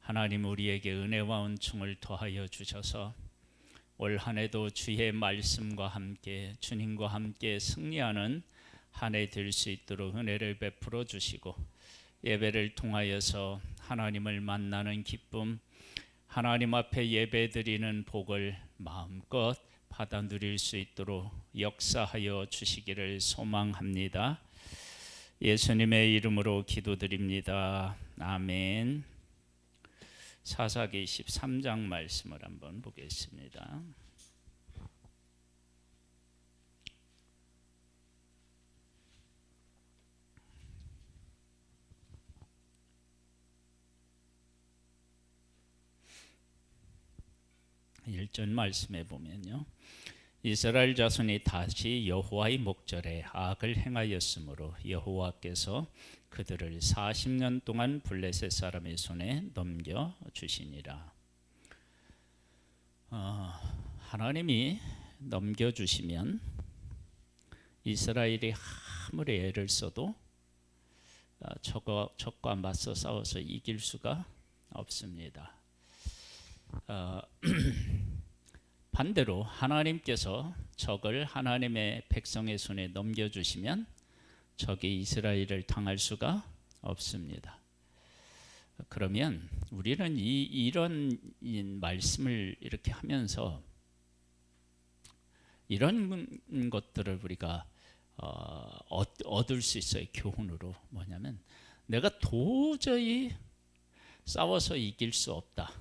하나님 우리에게 은혜와 은총을 더하여 주셔서 올 한 해도 주의 말씀과 함께 주님과 함께 승리하는 한 해 될 수 있도록 은혜를 베풀어 주시고 예배를 통하여서 하나님을 만나는 기쁨, 하나님 앞에 예배드리는 복을 마음껏 받아 누릴 수 있도록 역사하여 주시기를 소망합니다. 예수님의 이름으로 기도드립니다. 아멘. 사사기 13장 말씀을 한번 보겠습니다. (1절) 말씀에 보면요, 이스라엘 자손이 다시 여호와의 목전에 악을 행하였으므로 여호와께서 그들을 40년 동안 블레셋 사람의 손에 넘겨주시니라. 하나님이 넘겨주시면 이스라엘이 아무리 애를 써도 적과 맞서 싸워서 이길 수가 없습니다. 반대로 하나님께서 적을 하나님의 백성의 손에 넘겨주시면 적이 이스라엘을 당할 수가 없습니다. 그러면 우리는 이런 말씀을 이렇게 하면서 이런 것들을 우리가 얻을 수 있어요. 교훈으로. 뭐냐면 내가 도저히 싸워서 이길 수 없다.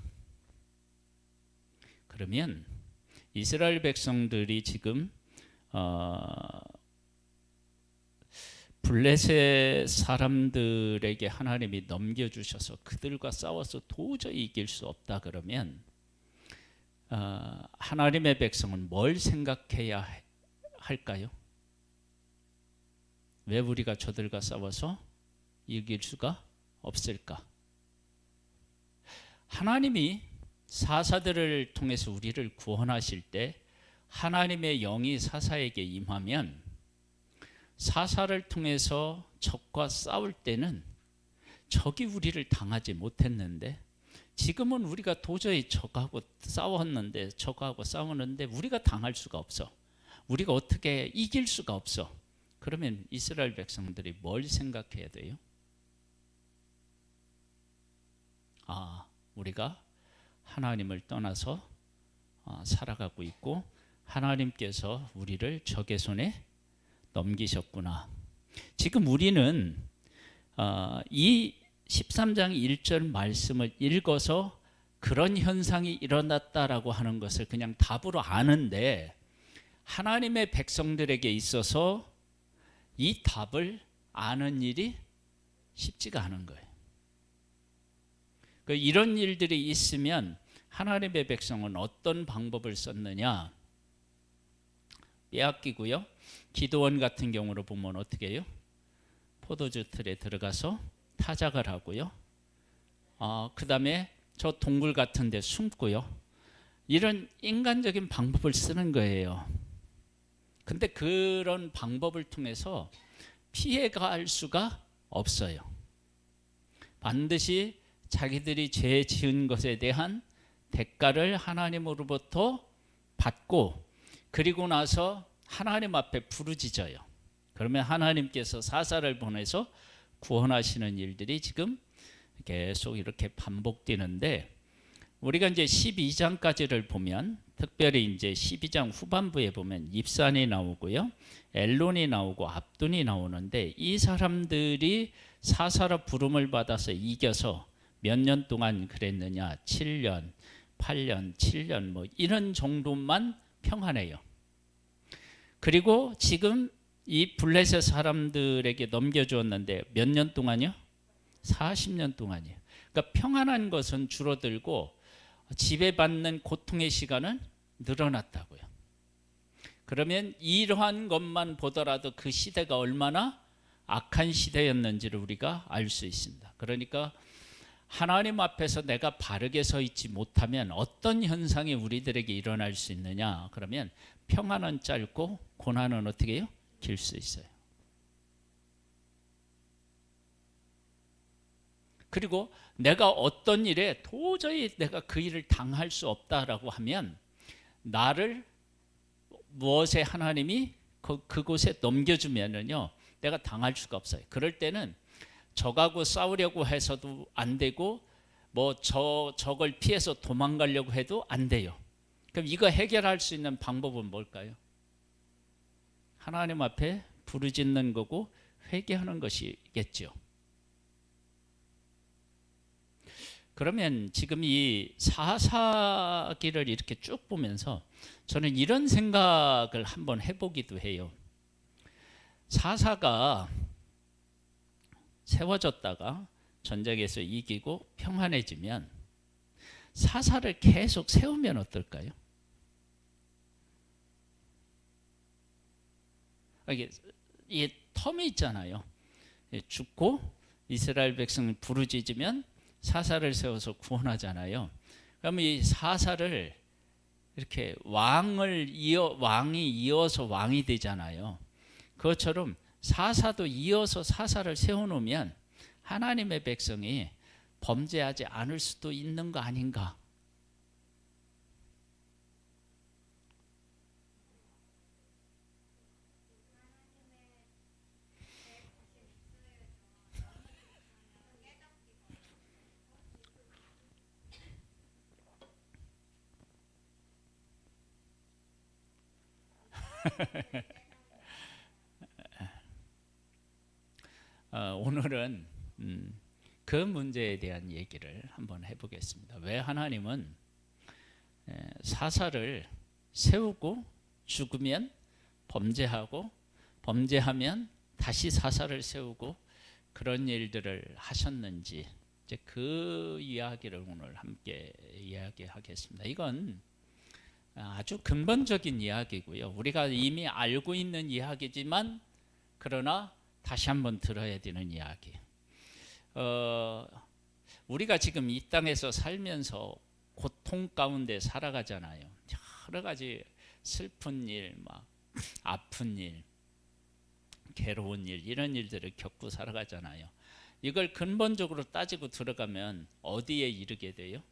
그러면 이스라엘 백성들이 지금 블레셋 사람들에게 하나님이 넘겨주셔서 그들과 싸워서 도저히 이길 수 없다 그러면 하나님의 백성은 뭘 생각해야 할까요? 왜 우리가 저들과 싸워서 이길 수가 없을까? 하나님이 사사들을 통해서 우리를 구원하실 때 하나님의 영이 사사에게 임하면 사사를 통해서 적과 싸울 때는 적이 우리를 당하지 못했는데 지금은 우리가 도저히 적하고 싸우는데 우리가 당할 수가 없어. 우리가 어떻게 이길 수가 없어. 그러면 이스라엘 백성들이 뭘 생각해야 돼요? 우리가 하나님을 떠나서 살아가고 있고 하나님께서 우리를 적의 손에 넘기셨구나. 지금 우리는 이 13장 1절 말씀을 읽어서 그런 현상이 일어났다라고 하는 것을 그냥 답으로 아는데 하나님의 백성들에게 있어서 이 답을 아는 일이 쉽지가 않은 거예요. 이런 일들이 있으면 하나님의 백성은 어떤 방법을 썼느냐? 빼앗기고요. 기드온 같은 경우로 보면 어떻게 해요? 포도주 틀에 들어가서 타작을 하고요. 그 다음에 저 동굴 같은 데 숨고요. 이런 인간적인 방법을 쓰는 거예요. 근데 그런 방법을 통해서 피해갈 수가 없어요. 반드시 자기들이 죄 지은 것에 대한 대가를 하나님으로부터 받고 그리고 나서 하나님 앞에 부르짖어요. 그러면 하나님께서 사사를 보내서 구원하시는 일들이 지금 계속 이렇게 반복되는데 우리가 이제 12장까지를 보면 특별히 이제 12장 후반부에 보면 입산이 나오고요. 엘론이 나오고 압돈이 나오는데 이 사람들이 사사로 부름을 받아서 이겨서 몇 년 동안 그랬느냐? 7년, 8년, 7년 뭐 이런 정도만 평안해요. 그리고 지금 이 블레셋 사람들에게 넘겨주었는데 몇 년 동안이요? 40년 동안이에요. 그러니까 평안한 것은 줄어들고 지배받는 고통의 시간은 늘어났다고요. 그러면 이러한 것만 보더라도 그 시대가 얼마나 악한 시대였는지를 우리가 알 수 있습니다. 그러니까 하나님 앞에서 내가 바르게 서 있지 못하면 어떤 현상이 우리들에게 일어날 수 있느냐? 그러면 평안은 짧고 고난은 어떻게 해요? 길 수 있어요. 그리고 내가 어떤 일에 도저히 내가 그 일을 당할 수 없다라고 하면 나를 무엇에 하나님이 그곳에 넘겨주면은요 내가 당할 수가 없어요. 그럴 때는 적하고 싸우려고 해서도 안 되고 뭐 적을 피해서 도망가려고 해도 안 돼요. 그럼 이거 해결할 수 있는 방법은 뭘까요? 하나님 앞에 부르짖는 거고 회개하는 것이겠죠. 그러면 지금 이 사사기를 이렇게 쭉 보면서 저는 이런 생각을 한번 해보기도 해요. 사사가 세워졌다가 전쟁에서 이기고 평안해지면 사사를 계속 세우면 어떨까요? 이게 텀이 있잖아요. 죽고 이스라엘 백성을 부르짖으면 사사를 세워서 구원하잖아요. 그러면 이 사사를 이렇게 왕이 이어서 왕이 되잖아요. 그것처럼 사사도 이어서 사사를 세워놓으면 하나님의 백성이 범죄하지 않을 수도 있는 거 아닌가? 오늘은 그 문제에 대한 얘기를 한번 해보겠습니다. 왜 하나님은 사사를 세우고 죽으면 범죄하고 범죄하면 다시 사사를 세우고 그런 일들을 하셨는지 이제 그 이야기를 오늘 함께 이야기하겠습니다. 이건 아주 근본적인 이야기고요. 우리가 이미 알고 있는 이야기지만 그러나 다시 한번 들어야 되는 이야기. 우리가 지금 이 땅에서 살면서 고통 가운데 살아가잖아요. 여러 가지 슬픈 일, 막 아픈 일, 괴로운 일, 이런 일들을 겪고 살아가잖아요. 이걸 근본적으로 따지고 들어가면 어디에 이르게 돼요?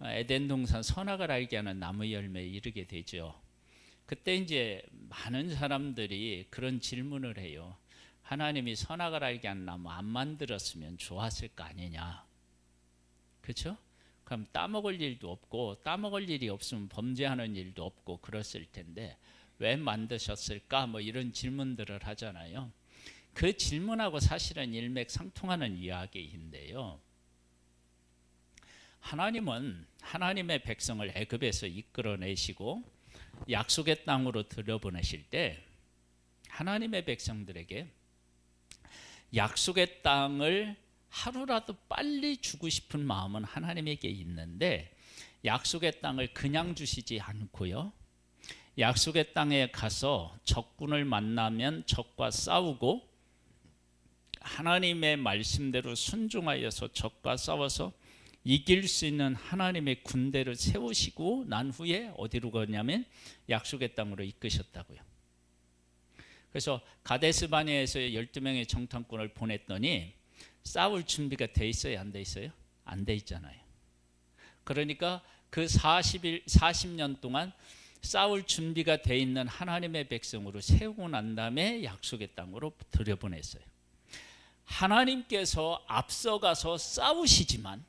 에덴 동산 선악을 알게 하는 나무 열매에 이르게 되죠. 그때 이제 많은 사람들이 그런 질문을 해요. 하나님이 선악을 알게 하는 나무 안 만들었으면 좋았을 거 아니냐. 그렇죠? 그럼 따먹을 일도 없고 따먹을 일이 없으면 범죄하는 일도 없고 그랬을 텐데 왜 만드셨을까? 뭐 이런 질문들을 하잖아요. 그 질문하고 사실은 일맥상통하는 이야기인데요. 하나님은 하나님의 백성을 애굽에서 이끌어내시고 약속의 땅으로 들여보내실 때 하나님의 백성들에게 약속의 땅을 하루라도 빨리 주고 싶은 마음은 하나님에게 있는데 약속의 땅을 그냥 주시지 않고요. 약속의 땅에 가서 적군을 만나면 적과 싸우고 하나님의 말씀대로 순종하여서 적과 싸워서 이길 수 있는 하나님의 군대를 세우시고 난 후에 어디로 가냐면 약속의 땅으로 이끄셨다고요. 그래서 가데스 바네아에서 12명의 정탐꾼을 보냈더니 싸울 준비가 돼 있어요, 안 돼 있어요? 안 돼 있잖아요. 그러니까 그 40년 동안 싸울 준비가 돼 있는 하나님의 백성으로 세우고 난 다음에 약속의 땅으로 들여보냈어요. 하나님께서 앞서가서 싸우시지만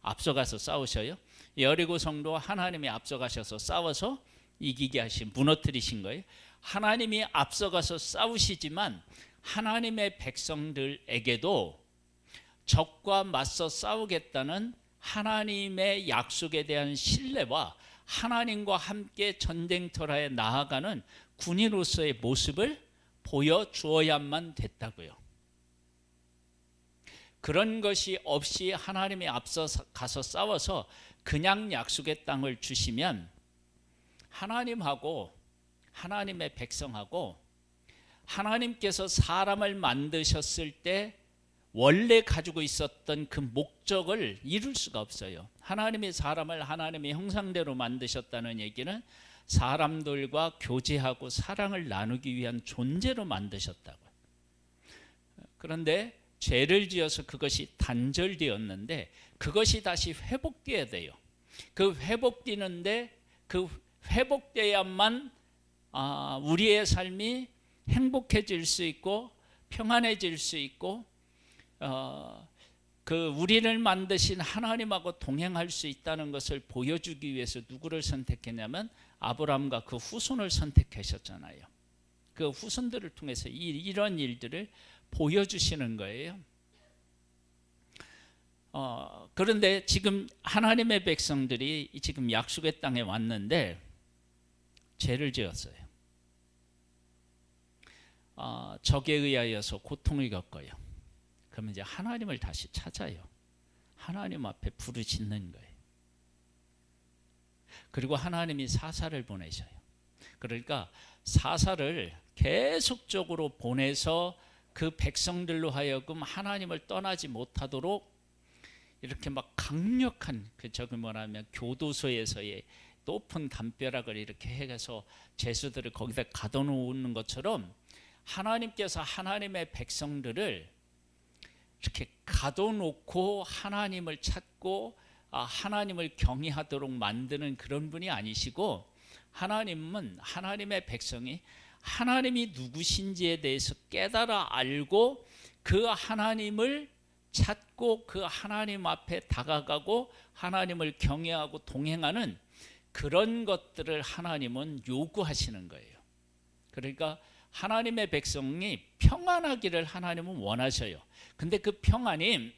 앞서가서 싸우셔요. 여리고 성도 하나님이 앞서가셔서 싸워서 이기게 하신, 무너뜨리신 거예요. 하나님이 앞서가서 싸우시지만 하나님의 백성들에게도 적과 맞서 싸우겠다는 하나님의 약속에 대한 신뢰와 하나님과 함께 전쟁터라에 나아가는 군인으로서의 모습을 보여주어야만 됐다고요. 그런 것이 없이 하나님이 앞서 가서 싸워서 그냥 약속의 땅을 주시면 하나님하고 하나님의 백성하고 하나님께서 사람을 만드셨을 때 원래 가지고 있었던 그 목적을 이룰 수가 없어요. 하나님이 사람을 하나님의 형상대로 만드셨다는 얘기는 사람들과 교제하고 사랑을 나누기 위한 존재로 만드셨다고요. 그런데 죄를 지어서 그것이 단절되었는데 그것이 다시 회복되어야 돼요. 그 회복되는데 그 회복돼야만 우리의 삶이 행복해질 수 있고 평안해질 수 있고 그 우리를 만드신 하나님하고 동행할 수 있다는 것을 보여주기 위해서 누구를 선택했냐면 아브라함과 그 후손을 선택하셨잖아요. 그 후손들을 통해서 이런 일들을 보여주시는 거예요. 그런데 지금 하나님의 백성들이 지금 약속의 땅에 왔는데 죄를 지었어요. 적에 의하여서 고통을 겪어요. 그러면 이제 하나님을 다시 찾아요. 하나님 앞에 부르짖는 거예요. 그리고 하나님이 사사를 보내셔요. 그러니까 사사를 계속적으로 보내서 그 백성들로 하여금 하나님을 떠나지 못하도록 이렇게 막 강력한 저기 뭐라면 교도소에서의 높은 담벼락을 이렇게 해서 죄수들을 거기다 가둬놓는 것처럼 하나님께서 하나님의 백성들을 이렇게 가둬놓고 하나님을 찾고 하나님을 경외하도록 만드는 그런 분이 아니시고, 하나님은 하나님의 백성이 하나님이 누구신지에 대해서 깨달아 알고 그 하나님을 찾고 그 하나님 앞에 다가가고 하나님을 경외하고 동행하는 그런 것들을 하나님은 요구하시는 거예요. 그러니까 하나님의 백성이 평안하기를 하나님은 원하셔요. 근데 그 평안이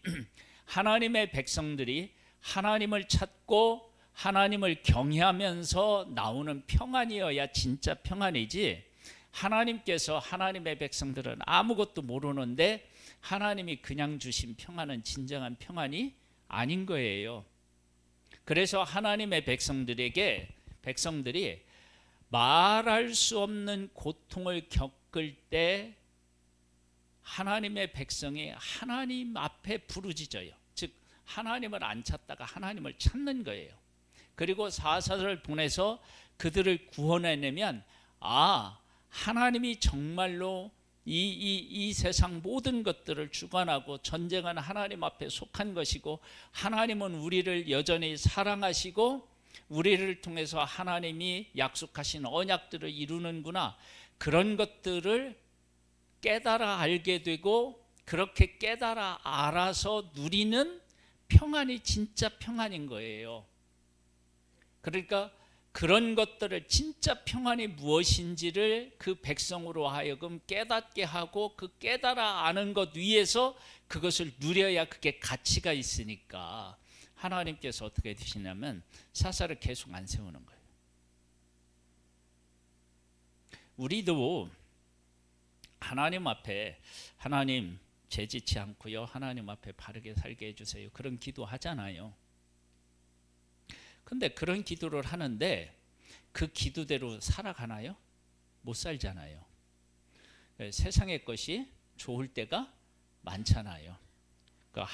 하나님의 백성들이 하나님을 찾고 하나님을 경외하면서 나오는 평안이어야 진짜 평안이지, 하나님께서 하나님의 백성들은 아무것도 모르는데 하나님이 그냥 주신 평안은 진정한 평안이 아닌 거예요. 그래서 하나님의 백성들이 말할 수 없는 고통을 겪을 때 하나님의 백성이 하나님 앞에 부르짖어요. 즉 하나님을 안 찾다가 하나님을 찾는 거예요. 그리고 사사를 보내서 그들을 구원해내면 하나님이 정말로 이 세상 모든 것들을 주관하고 전쟁은 하나님 앞에 속한 것이고 하나님은 우리를 여전히 사랑하시고 우리를 통해서 하나님이 약속하신 언약들을 이루는구나, 그런 것들을 깨달아 알게 되고 그렇게 깨달아 알아서 누리는 평안이 진짜 평안인 거예요. 그러니까 그런 것들을 진짜 평안이 무엇인지를 그 백성으로 하여금 깨닫게 하고 그 깨달아 아는 것 위에서 그것을 누려야 그게 가치가 있으니까 하나님께서 어떻게 되시냐면 사사를 계속 안 세우는 거예요. 우리도 하나님 앞에 하나님 죄짓지 않고요, 하나님 앞에 바르게 살게 해주세요, 그런 기도 하잖아요. 근데 그런 기도를 하는데 그 기도대로 살아가나요? 못 살잖아요. 세상의 것이 좋을 때가 많잖아요. 그러니까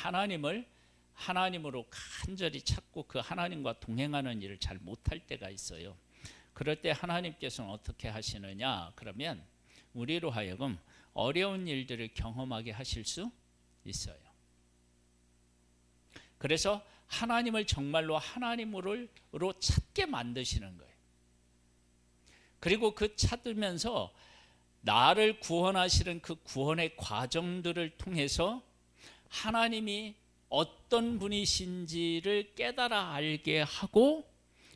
하나님으로 간절히 찾고 그 하나님과 동행하는 일을 잘 못할 때가 있어요. 그럴 때 하나님께서는 어떻게 하시느냐? 그러면 우리로 하여금 어려운 일들을 경험하게 하실 수 있어요. 그래서 하나님을 정말로 하나님으로 찾게 만드시는 거예요. 그리고 그 찾으면서 나를 구원하시는 그 구원의 과정들을 통해서 하나님이 어떤 분이신지를 깨달아 알게 하고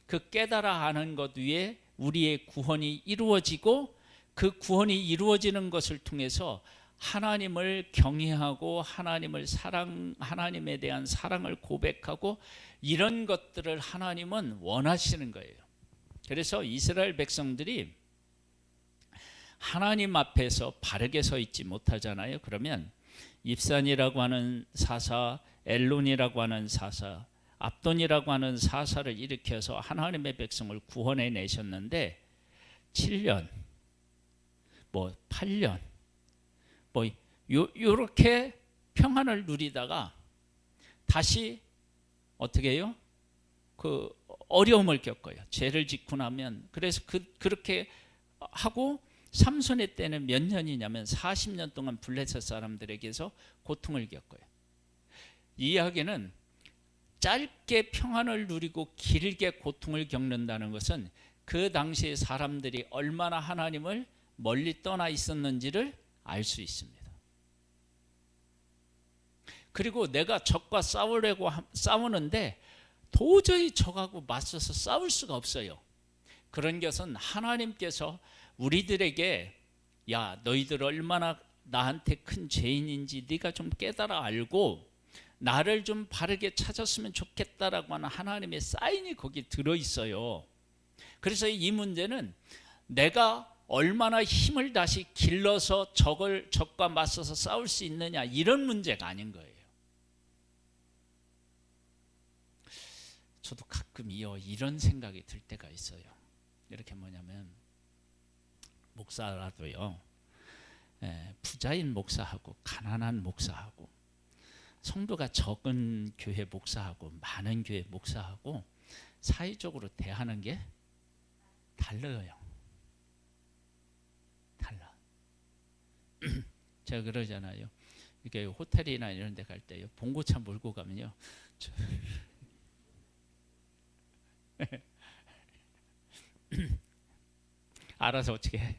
그 깨달아 아는 것 위에 우리의 구원이 이루어지고 그 구원이 이루어지는 것을 통해서 하나님을 경외하고 하나님에 대한 사랑을 고백하고 이런 것들을 하나님은 원하시는 거예요. 그래서 이스라엘 백성들이 하나님 앞에서 바르게 서 있지 못하잖아요. 그러면 입산이라고 하는 사사, 엘론이라고 하는 사사, 압돈이라고 하는 사사를 일으켜서 하나님의 백성을 구원해 내셨는데 7년, 8년 요렇게 평안을 누리다가 다시 어떻게 해요? 그 어려움을 겪어요. 죄를 짓고 나면. 그래서 그렇게 하고 삼손의 때는 몇 년이냐면 40년 동안 블레셋 사람들에게서 고통을 겪어요. 이 이야기는 짧게 평안을 누리고 길게 고통을 겪는다는 것은 그 당시에 사람들이 얼마나 하나님을 멀리 떠나 있었는지를 알 수 있습니다. 그리고 내가 적과 싸우는데 도저히 적하고 맞서서 싸울 수가 없어요. 그런 것은 하나님께서 우리들에게 야, 너희들 얼마나 나한테 큰 죄인인지 네가 좀 깨달아 알고 나를 좀 바르게 찾았으면 좋겠다라고 하는 하나님의 사인이 거기 들어있어요. 그래서 이 문제는 내가 얼마나 힘을 다시 길러서 적과 맞서서 싸울 수 있느냐, 이런 문제가 아닌 거예요. 저도 가끔 이런 생각이 들 때가 있어요. 이렇게 뭐냐면 목사라도요, 부자인 목사하고 가난한 목사하고 성도가 적은 교회 목사하고 많은 교회 목사하고 사회적으로 대하는 게 달라요. 달라. 제가 그러잖아요. 이렇게 호텔이나 이런 데 갈 때요, 봉고차 몰고 가면요, 알아서 어떻게 해.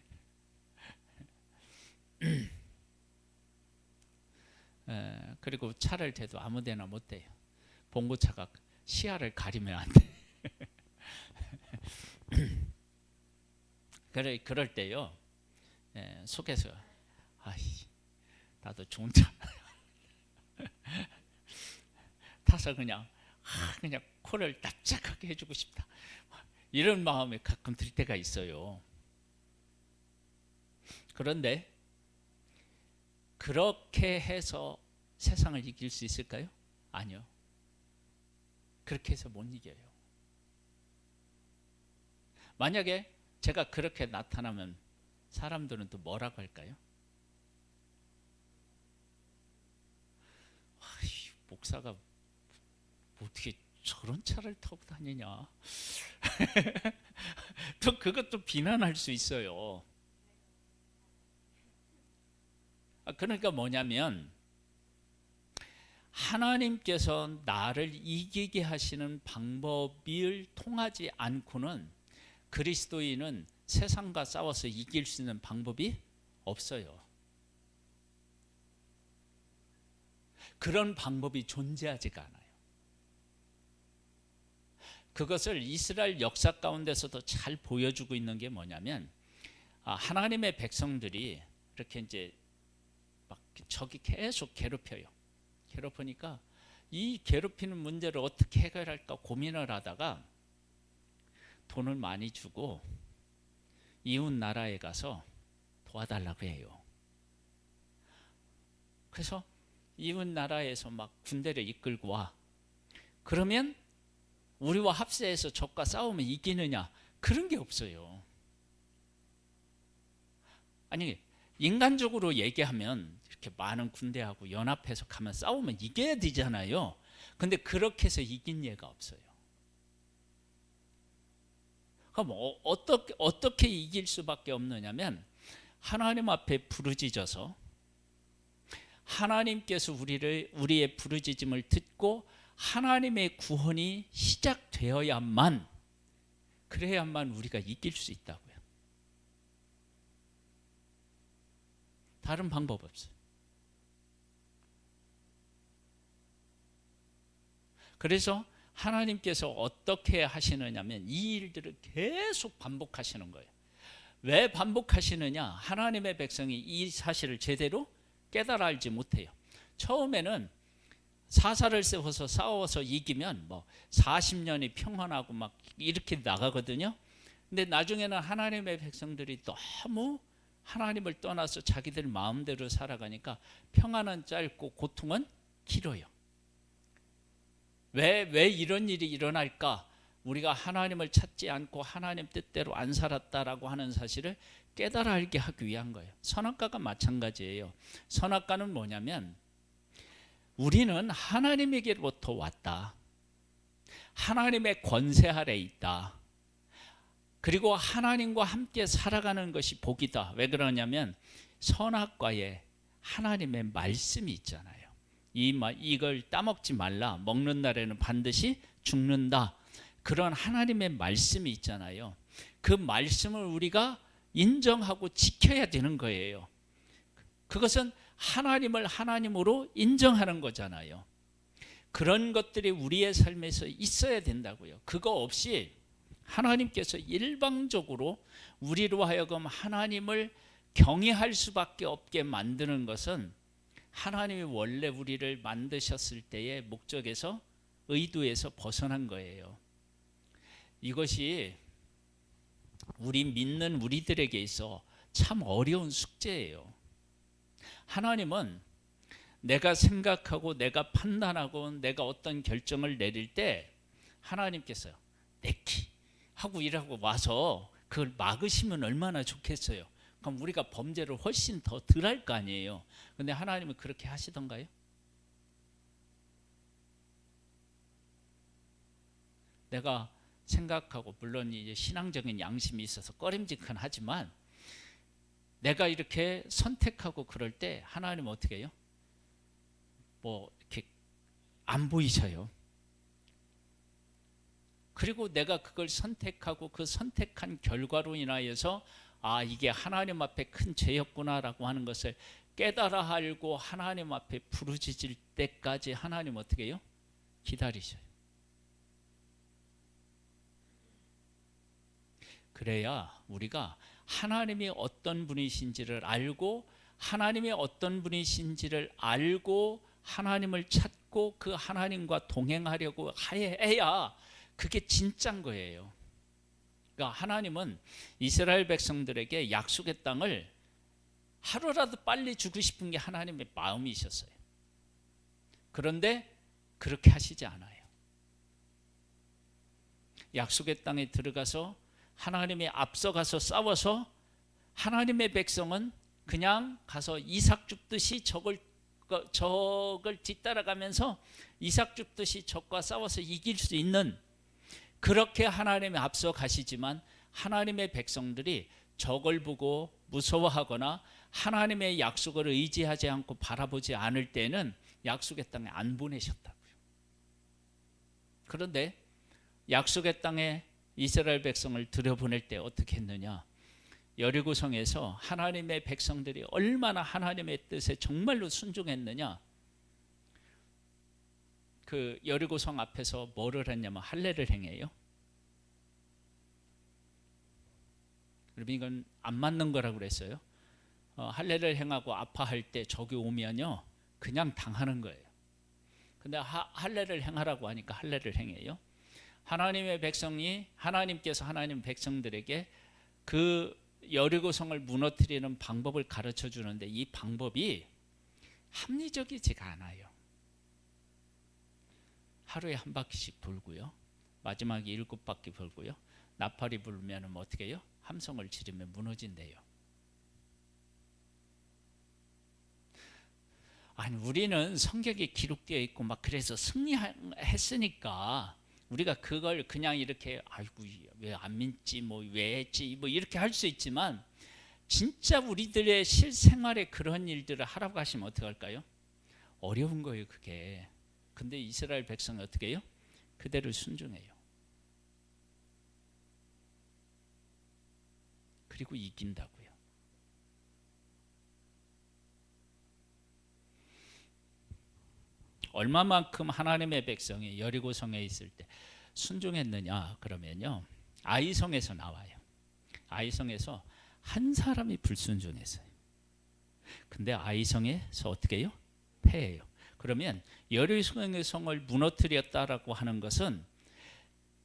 그리고 차를 대도 아무 데나 못 대요. 봉고차가 시야를 가리면 안 돼. 그럴 때요, 속에서 아이, 나도 좋은 차 타서 그냥 코를 납작하게 해주고 싶다, 이런 마음이 가끔 들 때가 있어요. 그런데 그렇게 해서 세상을 이길 수 있을까요? 아니요. 그렇게 해서 못 이겨요. 만약에 제가 그렇게 나타나면 사람들은 또 뭐라고 할까요? 목사가 어떻게 저런 차를 타고 다니냐. 또 그것도 비난할 수 있어요. 그러니까 뭐냐면 하나님께서 나를 이기게 하시는 방법을 통하지 않고는 그리스도인은 세상과 싸워서 이길 수 있는 방법이 없어요. 그런 방법이 존재하지가 않아요. 그것을 이스라엘 역사 가운데서도 잘 보여주고 있는 게 뭐냐면, 하나님의 백성들이 이렇게 이제 막 적이 계속 괴롭혀요. 괴롭히니까 이 괴롭히는 문제를 어떻게 해결할까 고민을 하다가 돈을 많이 주고 이웃 나라에 가서 도와달라고 해요. 그래서 이웃 나라에서 막 군대를 이끌고 와. 그러면 우리와 합세해서 적과 싸우면 이기느냐? 그런 게 없어요. 아니, 인간적으로 얘기하면 이렇게 많은 군대하고 연합해서 가면 싸우면 이겨야 되잖아요. 근데 그렇게 해서 이긴 예가 없어요. 그럼 어떻게 이길 수밖에 없느냐면 하나님 앞에 부르짖어서 하나님께서 우리의 부르짖음을 듣고 하나님의 구원이 시작되어야만, 그래야만 우리가 이길 수 있다고요. 다른 방법 없어요. 그래서 하나님께서 어떻게 하시느냐면 이 일들을 계속 반복하시는 거예요. 왜 반복하시느냐? 하나님의 백성이 이 사실을 제대로 깨달아 알지 못해요. 처음에는 사사를 세워서 싸워서 이기면 뭐 40년이 평안하고 막 이렇게 나가거든요. 근데 나중에는 하나님의 백성들이 너무 하나님을 떠나서 자기들 마음대로 살아가니까 평안은 짧고 고통은 길어요. 왜 이런 일이 일어날까? 우리가 하나님을 찾지 않고 하나님 뜻대로 안 살았다라고 하는 사실을 깨달아 알게 하기 위한 거예요. 선악과가 마찬가지예요. 선악과는 뭐냐면 우리는 하나님에게로부터 왔다. 하나님의 권세 아래 있다. 그리고 하나님과 함께 살아가는 것이 복이다. 왜 그러냐면 선악과에 하나님의 말씀이 있잖아요. 이걸 따먹지 말라. 먹는 날에는 반드시 죽는다. 그런 하나님의 말씀이 있잖아요. 그 말씀을 우리가 인정하고 지켜야 되는 거예요. 그것은 하나님을 하나님으로 인정하는 거잖아요. 그런 것들이 우리의 삶에서 있어야 된다고요. 그거 없이 하나님께서 일방적으로 우리로 하여금 하나님을 경외할 수밖에 없게 만드는 것은 하나님이 원래 우리를 만드셨을 때의 목적에서, 의도에서 벗어난 거예요. 이것이 우리 믿는 우리들에게 있어 참 어려운 숙제예요. 하나님은 내가 생각하고 내가 판단하고 내가 어떤 결정을 내릴 때 하나님께서 내키 하고 일하고 와서 그걸 막으시면 얼마나 좋겠어요. 그럼 우리가 범죄를 훨씬 더 덜 할 거 아니에요. 근데 하나님은 그렇게 하시던가요? 내가 생각하고, 물론 이제 신앙적인 양심이 있어서 꺼림직한 하지만 내가 이렇게 선택하고 그럴 때 하나님은 어떻게 해요? 뭐 이렇게 안 보이셔요. 그리고 내가 그걸 선택하고 그 선택한 결과로 인하여서 이게 하나님 앞에 큰 죄였구나라고 하는 것을 깨달아 알고 하나님 앞에 부르짖을 때까지 하나님 어떻게 해요? 기다리셔요. 그래야 우리가 하나님이 어떤 분이신지를 알고, 하나님이 어떤 분이신지를 알고 하나님을 찾고 그 하나님과 동행하려고 해야 그게 진짜인 거예요. 그러니까 하나님은 이스라엘 백성들에게 약속의 땅을 하루라도 빨리 주고 싶은 게 하나님의 마음이셨어요. 그런데 그렇게 하시지 않아요. 약속의 땅에 들어가서 하나님이 앞서가서 싸워서 하나님의 백성은 그냥 가서 이삭 줍듯이 적을 뒤따라가면서 이삭 줍듯이 적과 싸워서 이길 수 있는, 그렇게 하나님이 앞서 가시지만 하나님의 백성들이 적을 보고 무서워하거나 하나님의 약속을 의지하지 않고 바라보지 않을 때는 약속의 땅에 안 보내셨다고요. 그런데 약속의 땅에 이스라엘 백성을 들여보낼 때 어떻게 했느냐? 여리고성에서 하나님의 백성들이 얼마나 하나님의 뜻에 정말로 순종했느냐? 그 여리고성 앞에서 뭐를 했냐면 할례를 행해요. 여러분, 이건 안 맞는 거라고 그랬어요. 할례를 행하고 아파할 때 적이 오면요 그냥 당하는 거예요. 근데 할례를 행하라고 하니까 할례를 행해요. 하나님의 백성이, 하나님께서 하나님 백성들에게 그 여리고성을 무너뜨리는 방법을 가르쳐 주는데 이 방법이 합리적이지가 않아요. 하루에 한 바퀴씩 돌고요, 마지막에 7바퀴 돌고요, 나팔이 불면 어떻게 해요? 함성을 지르면 무너진대요. 아니, 우리는 성경에 기록되어 있고 막 그래서 승리했으니까 우리가 그걸 그냥 이렇게 아이고 왜 안 믿지, 뭐 왜 했지, 뭐 이렇게 할 수 있지만 진짜 우리들의 실생활에 그런 일들을 하라고 하시면 어떻게 할까요? 어려운 거예요, 그게. 근데 이스라엘 백성이 어떻게 해요? 그대로 순종해요. 그리고 이긴다고요. 얼마만큼 하나님의 백성이 여리고성에 있을 때 순종했느냐 그러면요, 아이성에서 나와요. 아이성에서 한 사람이 불순종했어요. 근데 아이성에서 어떻게 해요? 패해요. 그러면 여리고성의 성을 무너뜨렸다라고 하는 것은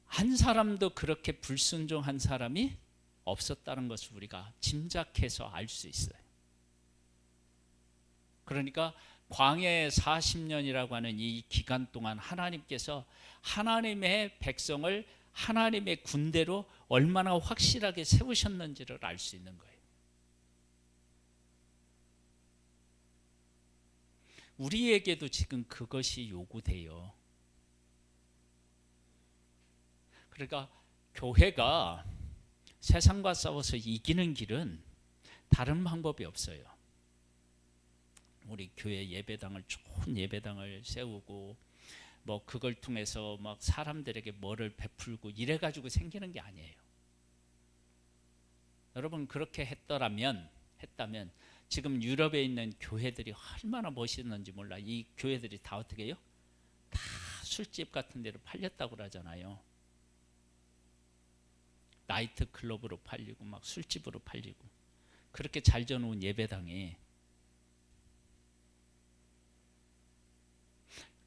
한 사람도 그렇게 불순종한 사람이 없었다는 것을 우리가 짐작해서 알 수 있어요. 그러니까 광야의 40년이라고 하는 이 기간 동안 하나님께서 하나님의 백성을 하나님의 군대로 얼마나 확실하게 세우셨는지를 알 수 있는 거예요. 우리에게도 지금 그것이 요구돼요. 그러니까 교회가 세상과 싸워서 이기는 길은 다른 방법이 없어요. 우리 교회 예배당을, 좋은 예배당을 세우고 뭐 그걸 통해서 막 사람들에게 뭐를 베풀고 이래 가지고 생기는 게 아니에요. 여러분 그렇게 했다면 지금 유럽에 있는 교회들이 얼마나 멋있는지 몰라. 이 교회들이 다 어떻게 해요? 다 술집 같은 데로 팔렸다고 그러잖아요. 나이트 클럽으로 팔리고 막 술집으로 팔리고. 그렇게 잘 져놓은 예배당이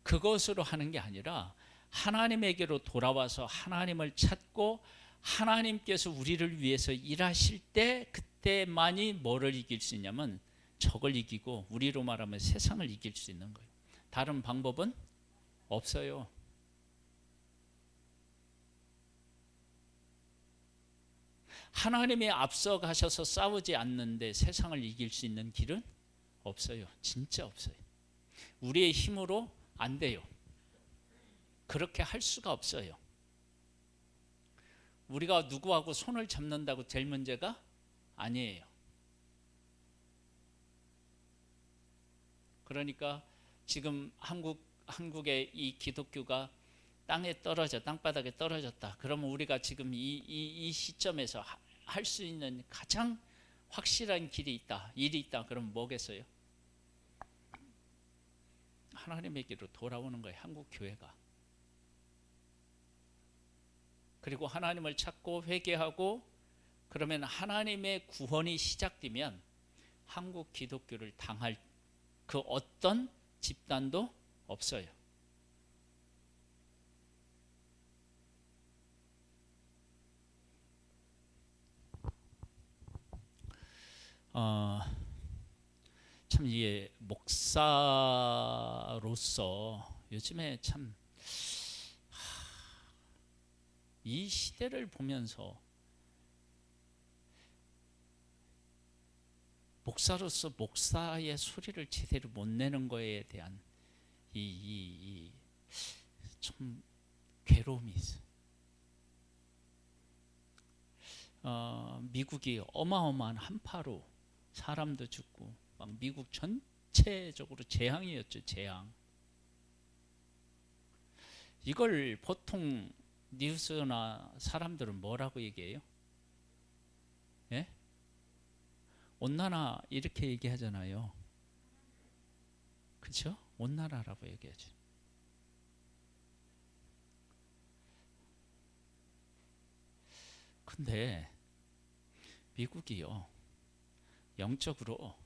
그것으로 하는 게 아니라 하나님에게로 돌아와서 하나님을 찾고 하나님께서 우리를 위해서 일하실 때 그때만이 뭐를 이길 수 있냐면 적을 이기고 우리로 말하면 세상을 이길 수 있는 거예요. 다른 방법은 없어요. 하나님이 앞서 가셔서 싸우지 않는데 세상을 이길 수 있는 길은 없어요. 진짜 없어요. 우리의 힘으로 안 돼요. 그렇게 할 수가 없어요. 우리가 누구하고 손을 잡는다고 될 문제가 아니에요. 그러니까 지금 한국의 이 기독교가 땅바닥에 떨어졌다. 그러면 우리가 지금 이 시점에서 할 수 있는 가장 확실한 일이 있다. 그러면 뭐겠어요? 하나님에게로 돌아오는 거예요. 한국 교회가. 그리고 하나님을 찾고 회개하고 그러면 하나님의 구원이 시작되면 한국 기독교를 당할 그 어떤 집단도 없어요. 참 이게 목사로서 요즘에 참 이 시대를 보면서 목사로서 목사의 소리를 제대로 못 내는 거에 대한 좀 괴로움이 있어요. 미국이 어마어마한 한파로 사람도 죽고 막 미국 전체적으로 재앙이었죠. 재앙. 이걸 보통 뉴스나 사람들은 뭐라고 얘기해요? 예? 온난화 이렇게 얘기하잖아요. 그렇죠? 온난화라고 얘기하죠. 근데 미국이요, 영적으로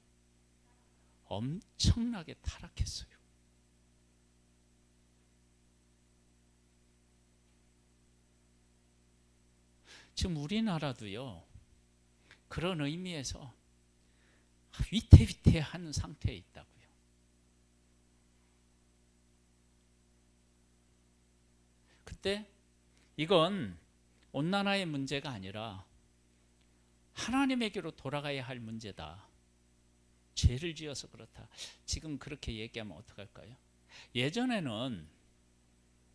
엄청나게 타락했어요. 지금 우리나라도요, 그런 의미에서 위태위태한 상태에 있다고요. 그때 이건 온난화의 문제가 아니라 하나님에게로 돌아가야 할 문제다. 죄를 지어서 그렇다. 지금 그렇게 얘기하면 어떡할까요? 예전에는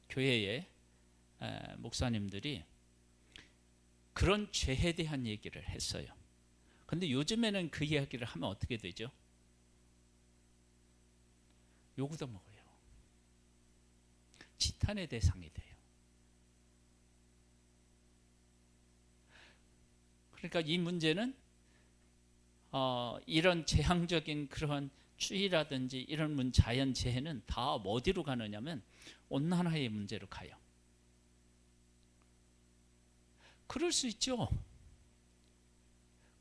교회에 목사님들이 그런 죄에 대한 얘기를 했어요. 근데 요즘에는 그 이야기를 하면 어떻게 되죠? 욕도 먹어요. 지탄의 대상이 돼요. 그러니까 이 문제는 이런 재앙적인 그런 추위라든지 이런 자연재해는 다 어디로 가느냐면 온난화의 문제로 가요. 그럴 수 있죠.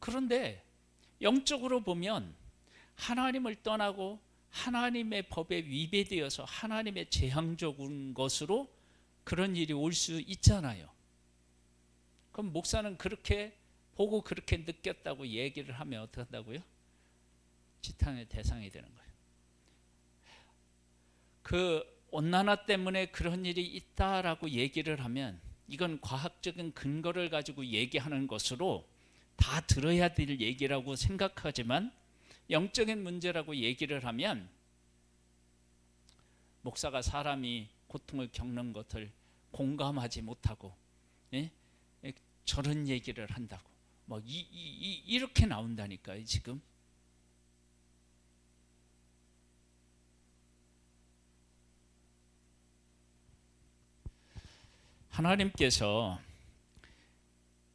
그런데 영적으로 보면 하나님을 떠나고 하나님의 법에 위배되어서 하나님의 재앙적인 것으로 그런 일이 올 수 있잖아요. 그럼 목사는 그렇게 보고 그렇게 느꼈다고 얘기를 하면 어떻게 한다고요? 지탄의 대상이 되는 거예요. 그 온난화 때문에 그런 일이 있다라고 얘기를 하면 이건 과학적인 근거를 가지고 얘기하는 것으로 다 들어야 될 얘기라고 생각하지만 영적인 문제라고 얘기를 하면 목사가 사람이 고통을 겪는 것을 공감하지 못하고 저런 얘기를 한다고 뭐 이렇게 나온다니까요. 지금 하나님께서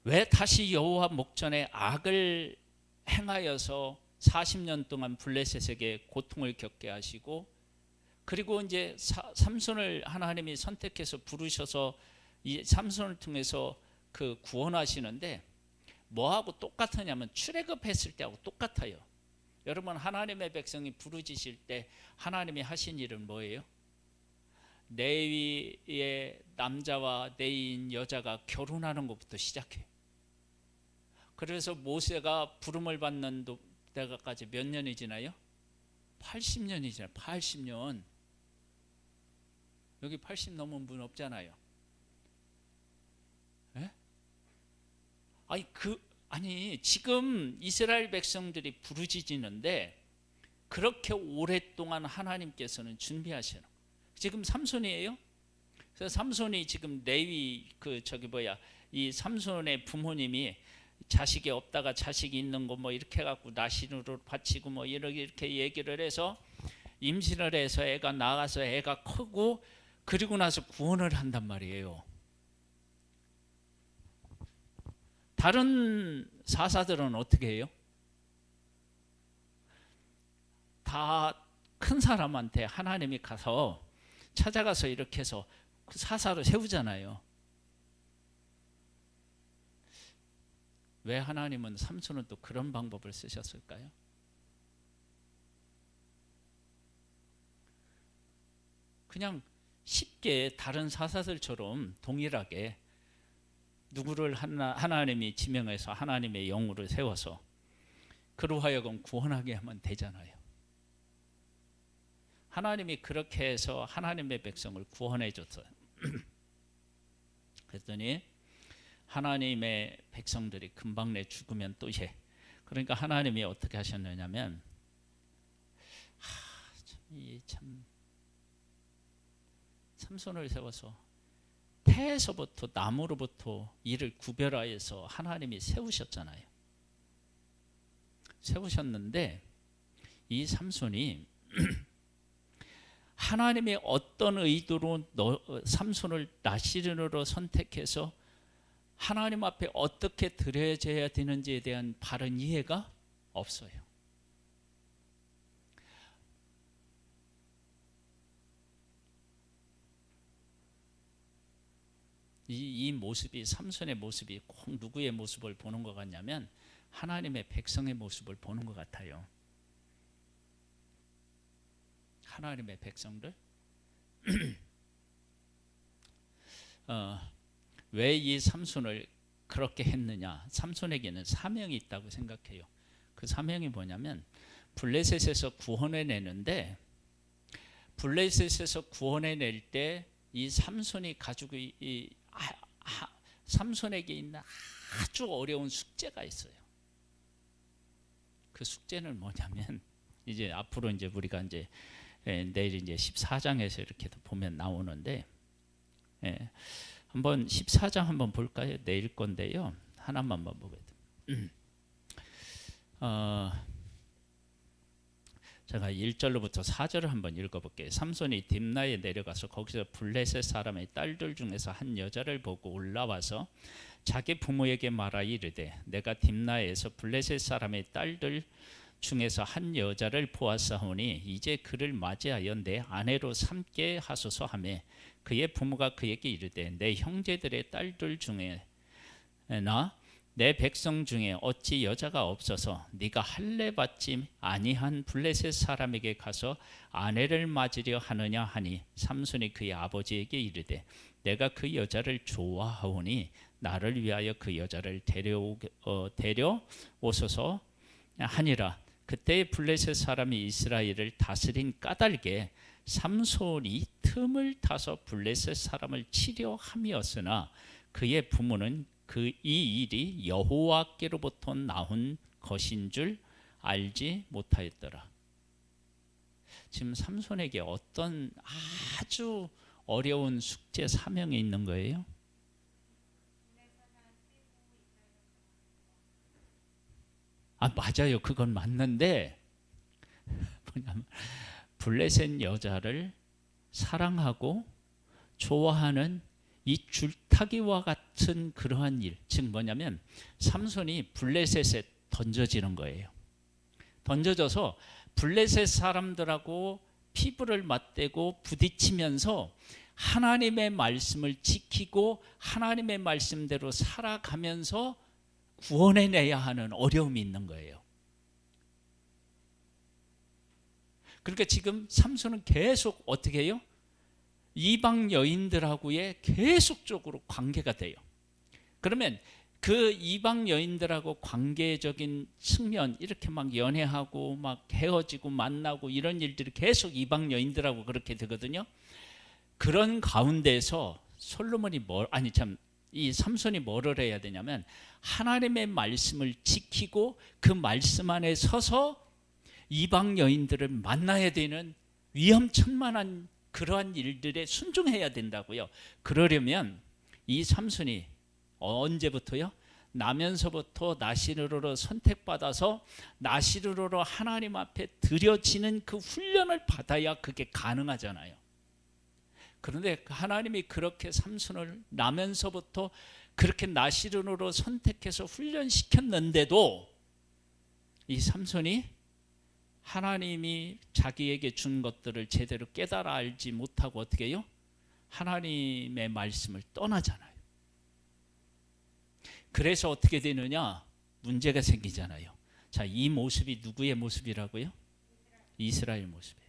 왜 다시 여호와 목전에 악을 행하여서 40년 동안 블레셋에게 고통을 겪게 하시고, 그리고 이제 삼손을 하나님이 선택해서 부르셔서 이 삼손을 통해서 그 구원하시는데 뭐하고 똑같으냐면 출애굽했을 때하고 똑같아요. 여러분, 하나님의 백성이 부르짖을 때 하나님이 하신 일은 뭐예요? 레위의 남자와 레위인 여자가 결혼하는 것부터 시작해요. 그래서 모세가 부름을 받는 때까지 몇 년이 지나요? 80년이 지나요. 80년. 여기 80 넘은 분 없잖아요. 에? 아니 지금 이스라엘 백성들이 부르짖는데 그렇게 오랫동안 하나님께서는 준비하시는. 지금 삼손이에요. 그래서 삼손이 지금 레위 이 삼손의 부모님이 자식이 없다가 자식이 있는 거 뭐 이렇게 해갖고 나신으로 바치고 뭐 이렇게 얘기를 해서 임신을 해서 애가 나가서 애가 크고 그리고 나서 구원을 한단 말이에요. 다른 사사들은 어떻게 해요? 다 큰 사람한테 하나님이 가서 찾아가서 이렇게 해서 사사로 세우잖아요. 왜 하나님은 삼손은 또 그런 방법을 쓰셨을까요? 그냥 쉽게 다른 사사들처럼 동일하게 누구를 하나님이 지명해서 하나님의 영으로 세워서 그로 하여금 구원하게 하면 되잖아요. 하나님이 그렇게 해서 하나님의 백성을 구원해 줬어요. 그랬더니 하나님의 백성들이 금방 내 죽으면 또 해. 그러니까 하나님이 어떻게 하셨느냐면 참 삼손을 세워서 태에서부터 나무로부터 이를 구별하여서 하나님이 세우셨잖아요. 세우셨는데 이 삼손이 하나님의 어떤 의도로 삼손을 나시린으로 선택해서 하나님 앞에 어떻게 드려져야 되는지에 대한 바른 이해가 없어요. 이 모습이, 삼손의 모습이 꼭 누구의 모습을 보는 것 같냐면 하나님의 백성의 모습을 보는 것 같아요. 하나님의 백성들. 왜 이 삼손을 그렇게 했느냐? 삼손에게는 사명이 있다고 생각해요. 그 사명이 뭐냐면 블레셋에서 구원해내는데, 블레셋에서 구원해낼 때 이 삼손이 가지고 삼손에게 있는 아주 어려운 숙제가 있어요. 그 숙제는 뭐냐면 이제 앞으로 이제 우리가 이제 내일 이제 14장에서 이렇게 보면 나오는데, 한번 14장 한번 볼까요? 내일 건데요. 하나만 보게 돼. 제가 1절로부터 4절을 한번 읽어볼게요. 삼손이 딥나에 내려가서 거기서 블레셋 사람의 딸들 중에서 한 여자를 보고 올라와서 자기 부모에게 말하 이르되 내가 딥나에서 블레셋 사람의 딸들 중에서 한 여자를 보았사오니 이제 그를 맞이하여 내 아내로 삼게 하소서 하매 그의 부모가 그에게 이르되 내 형제들의 딸들 중에 내 백성 중에 어찌 여자가 없어서 네가 할례 받지 아니한 블레셋 사람에게 가서 아내를 맞으려 하느냐 하니 삼손이 그의 아버지에게 이르되 내가 그 여자를 좋아하오니 나를 위하여 그 여자를 데려오소서 하니라. 그때 블레셋 사람이 이스라엘을 다스린 까닭에 삼손이 틈을 타서 블레셋 사람을 치려 함이었으나 그의 부모는 이 일이 여호와께로부터 나온 것인 줄 알지 못하였더라. 지금 삼손에게 어떤 아주 어려운 숙제 사명이 있는 거예요. 맞아요. 그건 맞는데 뭐냐면 블레셋 여자를 사랑하고 좋아하는 이 줄타기와 같은 그러한 일, 즉 뭐냐면 삼손이 블레셋에 던져지는 거예요. 던져져서 블레셋 사람들하고 피부를 맞대고 부딪히면서 하나님의 말씀을 지키고 하나님의 말씀대로 살아가면서 구원해내야 하는 어려움이 있는 거예요. 그러니까 지금 삼손은 계속 어떻게 해요? 이방 여인들하고의 계속적으로 관계가 돼요. 그러면 그 이방 여인들하고 관계적인 측면, 이렇게 막 연애하고 막 헤어지고 만나고 이런 일들이 계속 이방 여인들하고 그렇게 되거든요. 그런 가운데서 이 삼손이 뭐를 해야 되냐면 하나님의 말씀을 지키고 그 말씀 안에 서서 이방 여인들을 만나야 되는 위험천만한 그러한 일들에 순종해야 된다고요. 그러려면 이 삼손이 언제부터요? 나면서부터 나시르로로 선택받아서 나시르로로 하나님 앞에 드려지는 그 훈련을 받아야 그게 가능하잖아요. 그런데 하나님이 그렇게 삼손을 나면서부터 그렇게 나시르로로 선택해서 훈련시켰는데도 이 삼손이 하나님이 자기에게 준 것들을 제대로 깨달아 알지 못하고 어떻게 해요? 하나님의 말씀을 떠나잖아요. 그래서 어떻게 되느냐? 문제가 생기잖아요. 자, 이 모습이 누구의 모습이라고요? 이스라엘 모습이에요.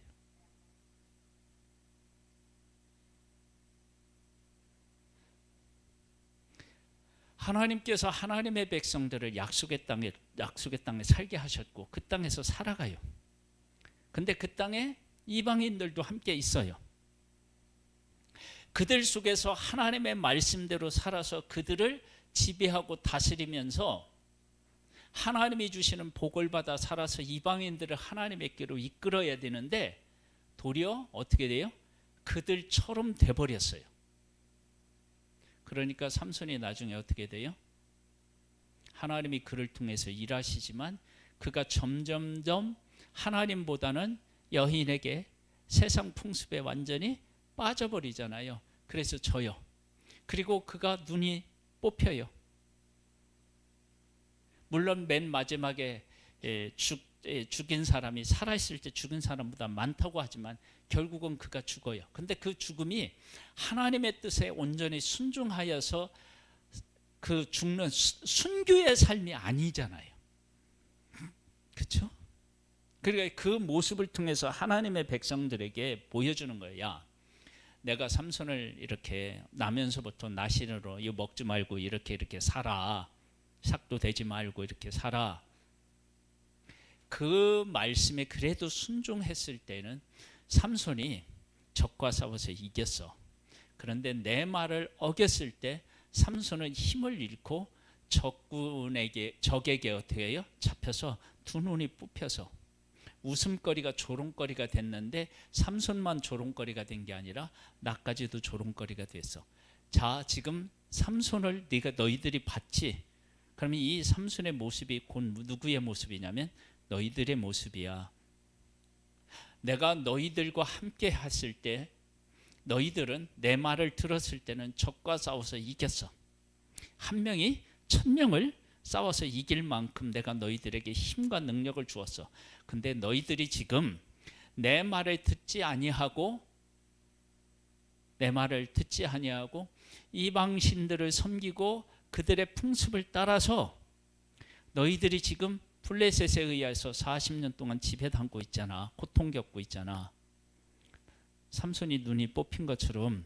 하나님께서 하나님의 백성들을 약속의 땅에 살게 하셨고 그 땅에서 살아가요. 근데 그 땅에 이방인들도 함께 있어요. 그들 속에서 하나님의 말씀대로 살아서 그들을 지배하고 다스리면서 하나님이 주시는 복을 받아 살아서 이방인들을 하나님에게로 이끌어야 되는데 도리어 어떻게 돼요? 그들처럼 돼버렸어요. 그러니까 삼손이 나중에 어떻게 돼요? 하나님이 그를 통해서 일하시지만 그가 점점점 하나님보다는 여인에게 세상 풍습에 완전히 빠져버리잖아요. 그래서 져요. 그리고 그가 눈이 뽑혀요. 물론 맨 마지막에 죽인 사람이 살아있을 때 죽은 사람보다 많다고 하지만 결국은 그가 죽어요. 근데 그 죽음이 하나님의 뜻에 온전히 순종하여서 그 죽는 순교의 삶이 아니잖아요. 그렇죠? 그러니까 그 모습을 통해서 하나님의 백성들에게 보여주는 거예요. 야, 내가 삼손을 이렇게 나면서부터 나시르로 이거 먹지 말고 이렇게 살아. 삭도 되지 말고 이렇게 살아. 그 말씀에 그래도 순종했을 때는 삼손이 적과 싸워서 이겼어. 그런데 내 말을 어겼을 때 삼손은 힘을 잃고 적에게 어떻게 해요? 잡혀서 두 눈이 뽑혀서 웃음거리가 조롱거리가 됐는데 삼손만 조롱거리가 된 게 아니라 나까지도 조롱거리가 됐어. 자, 지금 삼손을 너희들이 봤지? 그러면 이 삼손의 모습이 곧 누구의 모습이냐면 너희들의 모습이야. 내가 너희들과 함께 했을 때 너희들은 내 말을 들었을 때는 적과 싸워서 이겼어. 한 명이 1000명을 싸워서 이길 만큼 내가 너희들에게 힘과 능력을 주었어. 근데 너희들이 지금 내 말을 듣지 아니하고 이방신들을 섬기고 그들의 풍습을 따라서 너희들이 지금 블레셋에 의해서 40년 동안 지배당하고 있잖아. 고통 겪고 있잖아. 삼손이 눈이 뽑힌 것처럼.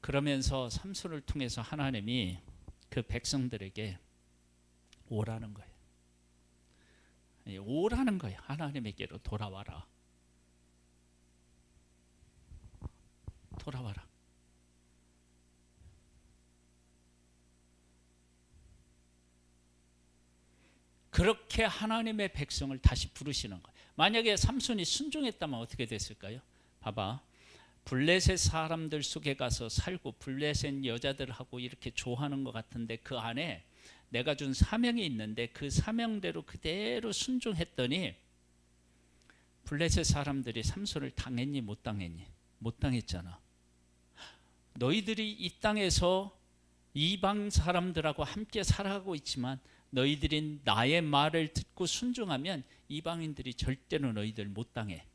그러면서 삼손을 통해서 하나님이 그 백성들에게 오라는 거예요. 오라는 거예요. 하나님에게로 돌아와라. 돌아와라. 그렇게 하나님의 백성을 다시 부르시는 거예요. 만약에 삼손이 순종했다면 어떻게 됐을까요? 봐봐. 블레셋 사람들 속에 가서 살고 블레셋 여자들하고 이렇게 좋아하는 것 같은데 그 안에 내가 준 사명이 있는데 그 사명대로 그대로 순종했더니 블레셋 사람들이 삼손을 당했니 못 당했니? 못 당했잖아. 너희들이 이 땅에서 이방 사람들하고 함께 살아가고 있지만 너희들이 나의 말을 듣고 순종하면 이방인들이 절대로 너희들 못 당해.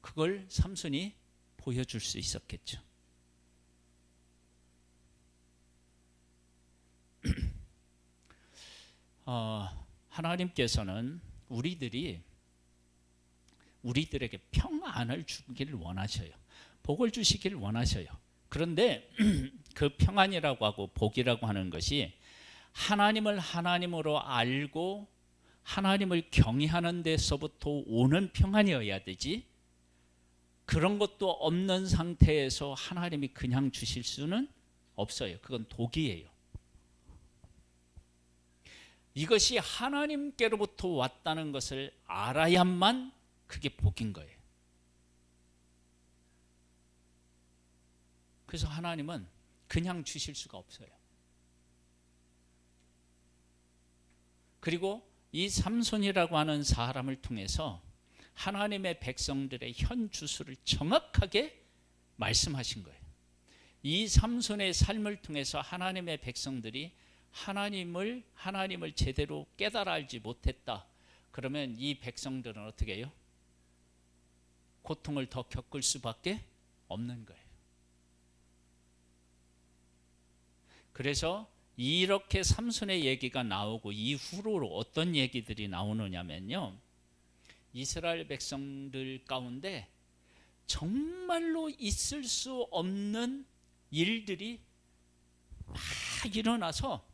그걸 삼손이 보여줄 수 있었겠죠. 하나님께서는 우리들에게 평안을 주기를 원하셔요. 복을 주시기를 원하셔요. 그런데 그 평안이라고 하고 복이라고 하는 것이 하나님을 하나님으로 알고 하나님을 경외하는 데서부터 오는 평안이어야 되지, 그런 것도 없는 상태에서 하나님이 그냥 주실 수는 없어요. 그건 독이에요. 이것이 하나님께로부터 왔다는 것을 알아야만 그게 복인 거예요. 그래서 하나님은 그냥 주실 수가 없어요. 그리고 이 삼손이라고 하는 사람을 통해서 하나님의 백성들의 현 주소를 정확하게 말씀하신 거예요. 이 삼손의 삶을 통해서 하나님의 백성들이 하나님을 제대로 깨달아 알지 못했다. 그러면 이 백성들은 어떻게 해요? 고통을 더 겪을 수밖에 없는 거예요. 그래서 이렇게 삼손의 얘기가 나오고 이후로 어떤 얘기들이 나오느냐면요, 이스라엘 백성들 가운데 정말로 있을 수 없는 일들이 막 일어나서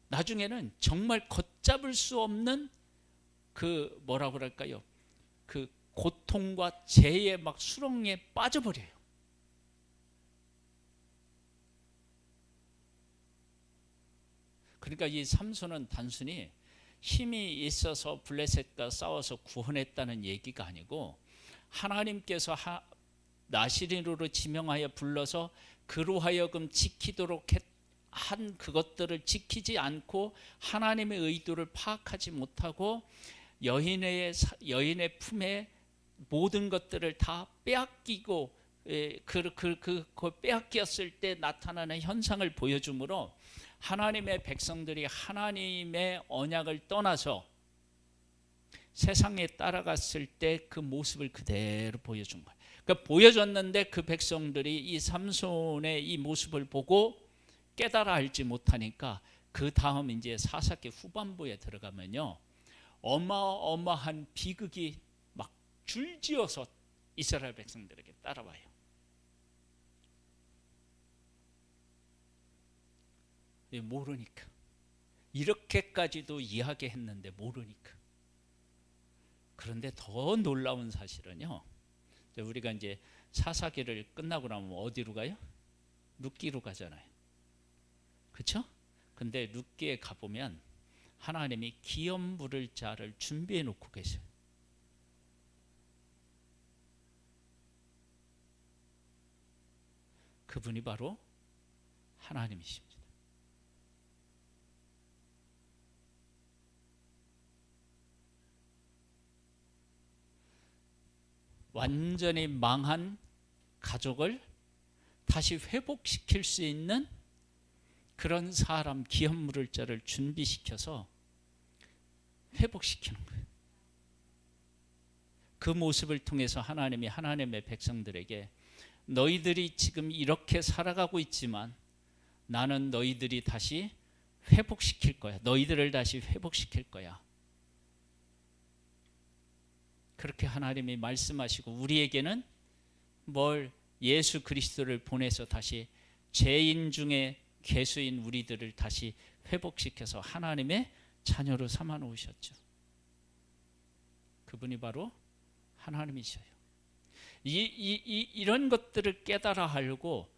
나중에는 정말 걷잡을 수 없는 그 뭐라고 그럴까요? 그 고통과 재의 막 수렁에 빠져버려요. 그러니까 이 삼손은 단순히 힘이 있어서 블레셋과 싸워서 구원했다는 얘기가 아니고, 하나님께서 나시린으로 지명하여 불러서 그로 하여금 지키도록 한 그것들을 지키지 않고 하나님의 의도를 파악하지 못하고 여인의 품에 모든 것들을 다 빼앗기고 그 빼앗겼을 때 나타나는 현상을 보여주므로 하나님의 백성들이 하나님의 언약을 떠나서 세상에 따라갔을 때 그 모습을 그대로 보여준 거예요. 그러니까 보여줬는데 그 백성들이 이 삼손의 이 모습을 보고 깨달아 알지 못하니까 그 다음 이제 사사기 후반부에 들어가면요, 어마어마한 비극이 막 줄지어서 이스라엘 백성들에게 따라와요. 모르니까, 이렇게까지도 이야기했는데 모르니까. 그런데 더 놀라운 사실은요, 우리가 이제 사사기를 끝나고 나면 어디로 가요? 룻기로 가잖아요. 그렇죠? 근데 룻기에 가보면 하나님이 기업 물을 자를 준비해 놓고 계세요. 그분이 바로 하나님이십니다. 완전히 망한 가족을 다시 회복시킬 수 있는 그런 사람, 기업 물을 자를 준비시켜서 회복시키는 거예요. 그 모습을 통해서 하나님이 하나님의 백성들에게 너희들이 지금 이렇게 살아가고 있지만 나는 너희들이 다시 회복시킬 거야. 너희들을 다시 회복시킬 거야. 그렇게 하나님이 말씀하시고 우리에게는 예수 그리스도를 보내서 다시 죄인 중에 괴수인 우리들을 다시 회복시켜서 하나님의 자녀로 삼아 놓으셨죠. 그분이 바로 하나님이셔요. 이런 것들을 깨달아 알고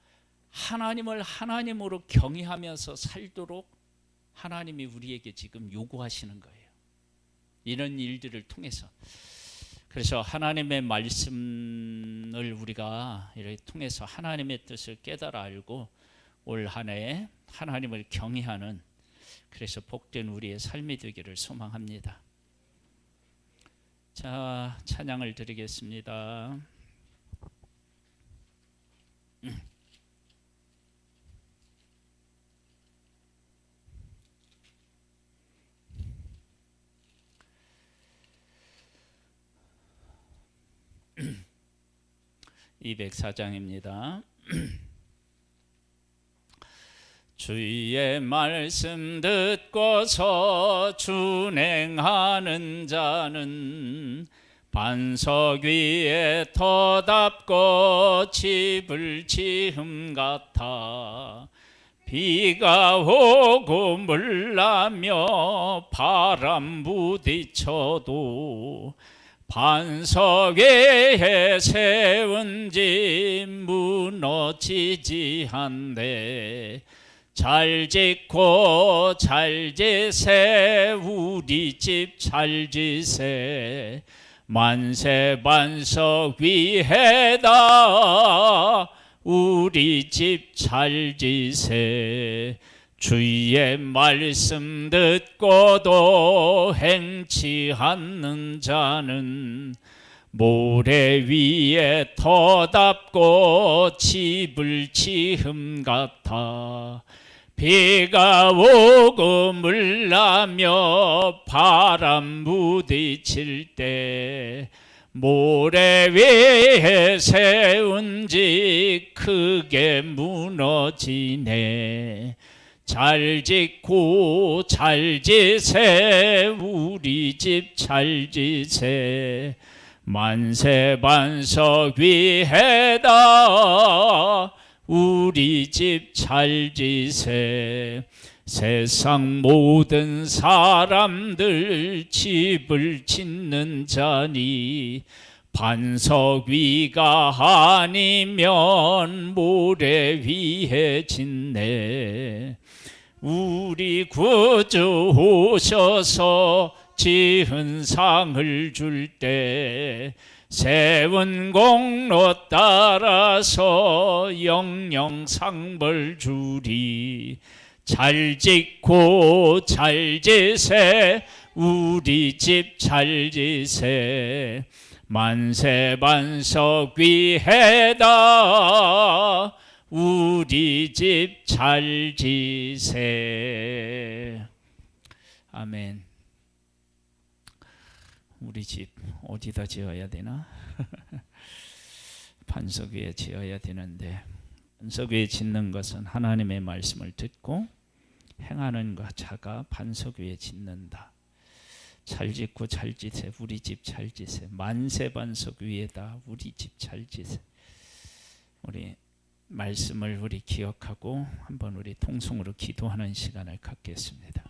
하나님을 하나님으로 경외하면서 살도록 하나님이 우리에게 지금 요구하시는 거예요. 이런 일들을 통해서. 그래서 하나님의 말씀을 우리가 이렇게 통해서 하나님의 뜻을 깨달아 알고 올 한 해 하나님을 경외하는, 그래서 복된 우리의 삶이 되기를 소망합니다. 자, 찬양을 드리겠습니다. (204장입니다) 주의 말씀 듣고서 준행하는 자는 반석 위에 터답고 집을 지음 같아. 비가 오고 물나며 바람 부딪혀도 반석 위에 세운 집 무너지지 않네. 잘 짓고 잘 지세 우리 집 잘 지세. 만세 반석 위에다 우리 집 잘 지세. 주의 말씀 듣고도 행치 않는 자는 모래 위에 터답고 집을 지음 같아. 비가 오고 물나며 바람 부딪힐 때 모래 위에 세운 집 크게 무너지네. 잘 짓고 잘 지세 우리 집 잘 지세. 만세 반석 위에다 우리 집 잘 지세. 세상 모든 사람들 집을 짓는 자니 반석 위가 아니면 모래 위에 짓네. 우리 구주 오셔서 지은 상을 줄 때 세운 공로 따라서 영영 상벌 주리. 잘 짓고 잘 지세 우리 집 잘 지세. 만세 반석 위에다 우리 집 잘 지세. 아멘. 우리 집 어디다 지어야 되나? 반석 위에 지어야 되는데, 반석 위에 짓는 것은 하나님의 말씀을 듣고 행하는 자가 반석 위에 짓는다. 잘 짓고 잘 지세 우리 집 잘 지세. 만세 반석 위에다 우리 집 잘 지세. 우리 말씀을 우리 기억하고 한번 우리 통성으로 기도하는 시간을 갖겠습니다.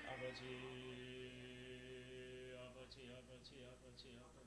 아버지, 아버지, 아버지, 아버지, 아버지.